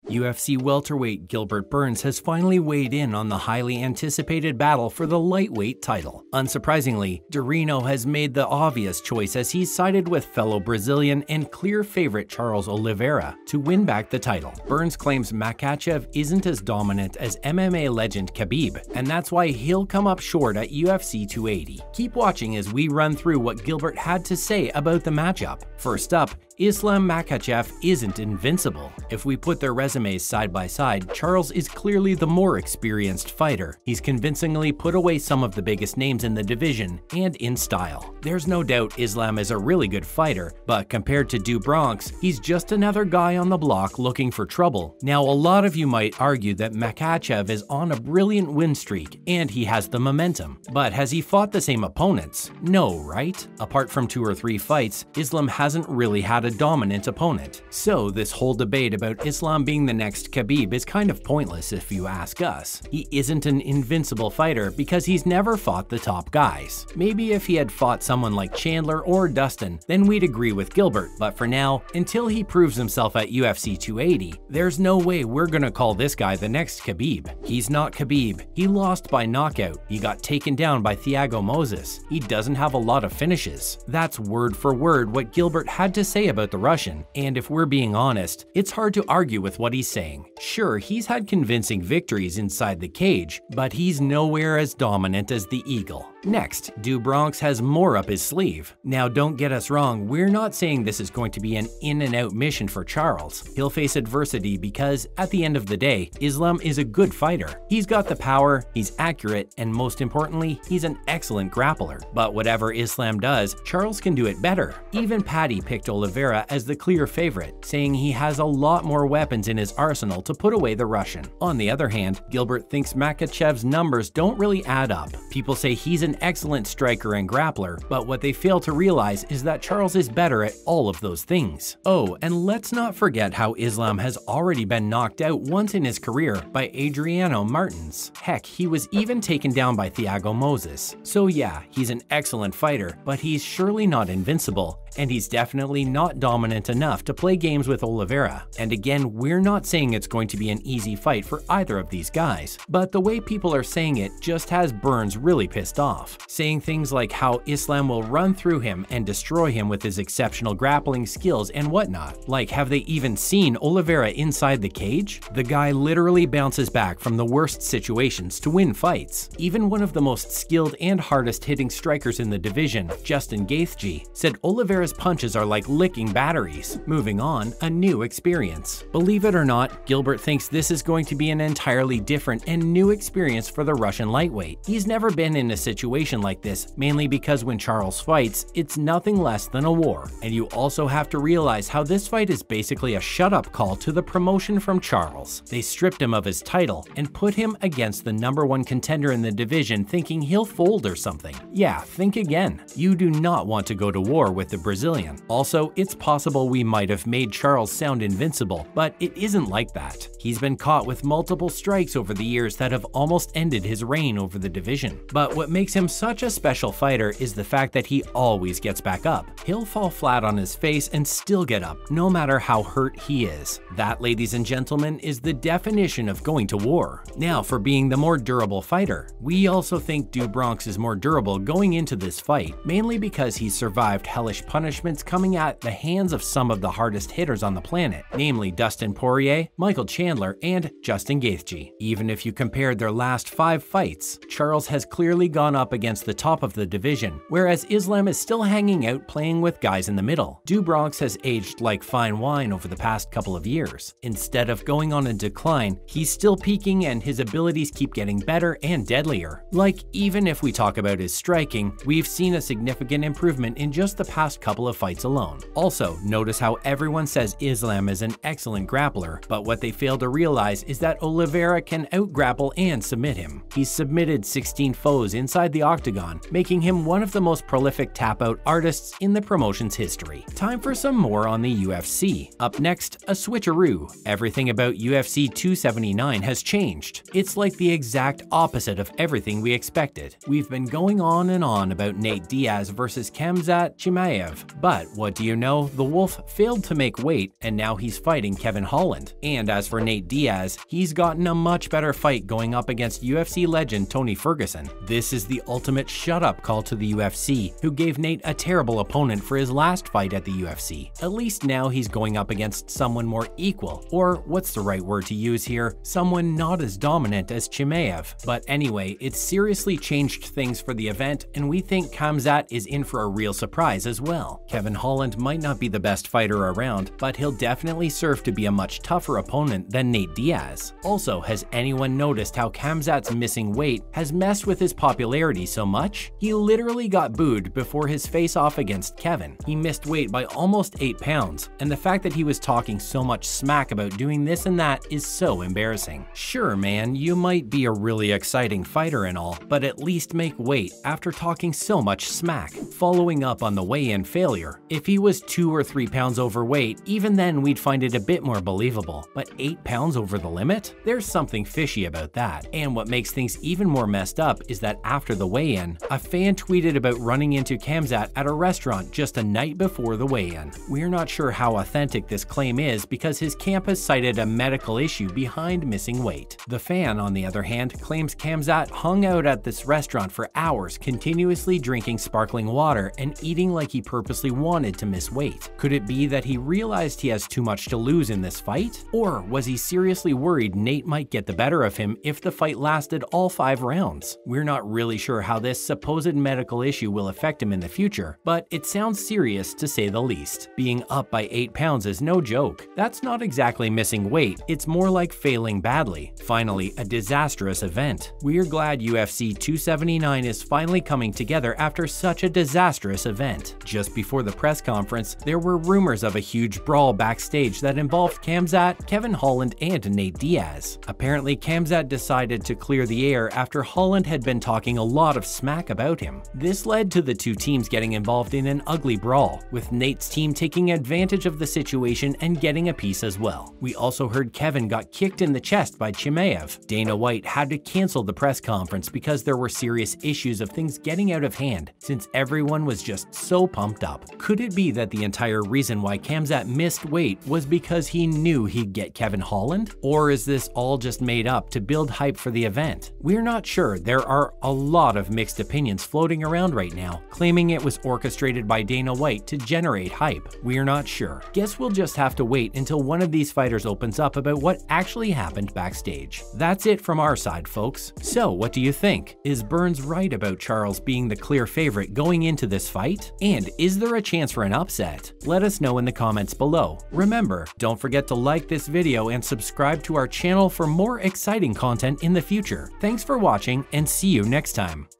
UFC welterweight Gilbert Burns has finally weighed in on the highly anticipated battle for the lightweight title. Unsurprisingly, Dorino has made the obvious choice as he's sided with fellow Brazilian and clear favorite Charles Oliveira to win back the title. Burns claims Makhachev isn't as dominant as MMA legend Khabib, and that's why he'll come up short at UFC 280. Keep watching as we run through what Gilbert had to say about the matchup. First up, Islam Makhachev isn't invincible. If we put their resumes side by side, Charles is clearly the more experienced fighter. He's convincingly put away some of the biggest names in the division, and in style. There's no doubt Islam is a really good fighter, but compared to Do Bronx, he's just another guy on the block looking for trouble. Now, a lot of you might argue that Makhachev is on a brilliant win streak, and he has the momentum. But has he fought the same opponents? No, right? Apart from 2 or 3 fights, Islam hasn't really had a dominant opponent. So this whole debate about Islam being the next Khabib is kind of pointless if you ask us. He isn't an invincible fighter because he's never fought the top guys. Maybe if he had fought someone like Chandler or Dustin, then we'd agree with Gilbert, but for now, until he proves himself at UFC 280, there's no way we're gonna call this guy the next Khabib. He's not Khabib. He lost by knockout. He got taken down by Thiago Moses. He doesn't have a lot of finishes. That's word for word what Gilbert had to say about the Russian, and if we're being honest, it's hard to argue with what he's saying. Sure, he's had convincing victories inside the cage, but he's nowhere as dominant as the Eagle. Next, Do Bronx has more up his sleeve. Now don't get us wrong, we're not saying this is going to be an in-and-out mission for Charles. He'll face adversity because, at the end of the day, Islam is a good fighter. He's got the power, he's accurate, and most importantly, he's an excellent grappler. But whatever Islam does, Charles can do it better. Even Paddy picked Oliveira as the clear favorite, saying he has a lot more weapons in his arsenal to put away the Russian. On the other hand, Gilbert thinks Makhachev's numbers don't really add up. People say he's an excellent striker and grappler, but what they fail to realize is that Charles is better at all of those things. Oh, and let's not forget how Islam has already been knocked out once in his career by Adriano Martins. Heck, he was even taken down by Thiago Moses. So yeah, he's an excellent fighter, but he's surely not invincible, and he's definitely not dominant enough to play games with Oliveira. And again, we're not saying it's going to be an easy fight for either of these guys, but the way people are saying it just has Burns really pissed off. Saying things like how Islam will run through him and destroy him with his exceptional grappling skills and whatnot. Like, have they even seen Oliveira inside the cage? The guy literally bounces back from the worst situations to win fights. Even one of the most skilled and hardest hitting strikers in the division, Justin Gaethje, said Oliveira's punches are like licking batteries. Moving on, a new experience. Believe it or not, Gilbert thinks this is going to be an entirely different and new experience for the Russian lightweight. He's never been in a situation like this, mainly because when Charles fights, it's nothing less than a war. And you also have to realize how this fight is basically a shut-up call to the promotion from Charles. They stripped him of his title and put him against the #1 contender in the division thinking he'll fold or something. Yeah, think again. You do not want to go to war with the Brazilian. Also, it's possible we might have made Charles sound invincible, but it isn't like that. He's been caught with multiple strikes over the years that have almost ended his reign over the division. But what makes him such a special fighter is the fact that he always gets back up. He'll fall flat on his face and still get up, no matter how hurt he is. That, ladies and gentlemen, is the definition of going to war. Now, for being the more durable fighter, we also think Do Bronx is more durable going into this fight, mainly because he's survived hellish punishments coming at the hands of some of the hardest hitters on the planet, namely Dustin Poirier, Michael Chandler, and Justin Gaethje. Even if you compared their last 5 fights, Charles has clearly gone up against the top of the division, whereas Islam is still hanging out playing with guys in the middle. Do Bronx has aged like fine wine over the past couple of years. Instead of going on a decline, he's still peaking and his abilities keep getting better and deadlier. Like, even if we talk about his striking, we've seen a significant improvement in just the past couple of fights alone. Also, notice how everyone says Islam is an excellent grappler, but what they fail to realize is that Oliveira can out-grapple and submit him. He's submitted 16 foes inside the octagon, making him one of the most prolific tap-out artists in the promotion's history. Time for some more on the UFC. Up next, a switcheroo. Everything about UFC 279 has changed. It's like the exact opposite of everything we expected. We've been going on and on about Nate Diaz versus Khamzat Chimaev, Chimaev. But what do you know? The Wolf failed to make weight, and now he's fighting Kevin Holland. And as for Nate Diaz, he's gotten a much better fight going up against UFC legend Tony Ferguson. This is the ultimate shut-up call to the UFC, who gave Nate a terrible opponent for his last fight at the UFC. At least now he's going up against someone more equal, or what's the right word to use here? Someone not as dominant as Chimaev. But anyway, it's seriously changed things for the event, and we think Khamzat is in for a real surprise as well. Kevin Holland might not be the best fighter around, but he'll definitely serve to be a much tougher opponent than Nate Diaz. Also, has anyone noticed how Khamzat's missing weight has messed with his popularity so much? He literally got booed before his face-off against Kevin. He missed weight by almost 8 pounds, and the fact that he was talking so much smack about doing this and that is so embarrassing. Sure man, you might be a really exciting fighter and all, but at least make weight after talking so much smack. Following up on the weigh-in failure, if he was 2 or 3 pounds overweight, even then we'd find it a bit more believable, but 8 pounds over the limit? There's something fishy about that. And what makes things even more messed up is that after the weigh-in, a fan tweeted about running into Khamzat at a restaurant just a night before the weigh-in. We're not sure how authentic this claim is because his camp has cited a medical issue behind missing weight. The fan, on the other hand, claims Khamzat hung out at this restaurant for hours, continuously drinking sparkling water and eating like he purposely wanted to miss weight. Could it be that he realized he has too much to lose in this fight? Or was he seriously worried Nate might get the better of him if the fight lasted all 5 rounds? We're not really sure how this supposed medical issue will affect him in the future, but it sounds serious to say the least. Being up by 8 pounds is no joke. That's not exactly missing weight, it's more like failing badly. Finally, a disastrous event. We're glad UFC 279 is finally coming together after such a disastrous event. Just before the press conference, there were rumors of a huge brawl backstage that involved Khamzat, Kevin Holland, and Nate Diaz. Apparently, Khamzat decided to clear the air after Holland had been talking a lot of smack about him. This led to the two teams getting involved in an ugly brawl, with Nate's team taking advantage of the situation and getting a piece as well. We also heard Kevin got kicked in the chest by Chimaev. Dana White had to cancel the press conference because there were serious issues of things getting out of hand since everyone was just so pumped up. Could it be that the entire reason why Khamzat missed weight was because he knew he'd get Kevin Holland? Or is this all just made up to build hype for the event? We're not sure. There are a lot of mixed opinions floating around right now, claiming it was orchestrated by Dana White to generate hype. We're not sure. Guess we'll just have to wait until one of these fighters opens up about what actually happened backstage. That's it from our side, folks. So, what do you think? Is Burns right about Charles being the clear favorite going into this fight? And is there a chance for an upset? Let us know in the comments below. Remember, don't forget to like this video and subscribe to our channel for more exciting content in the future. Thanks for watching and see you next time.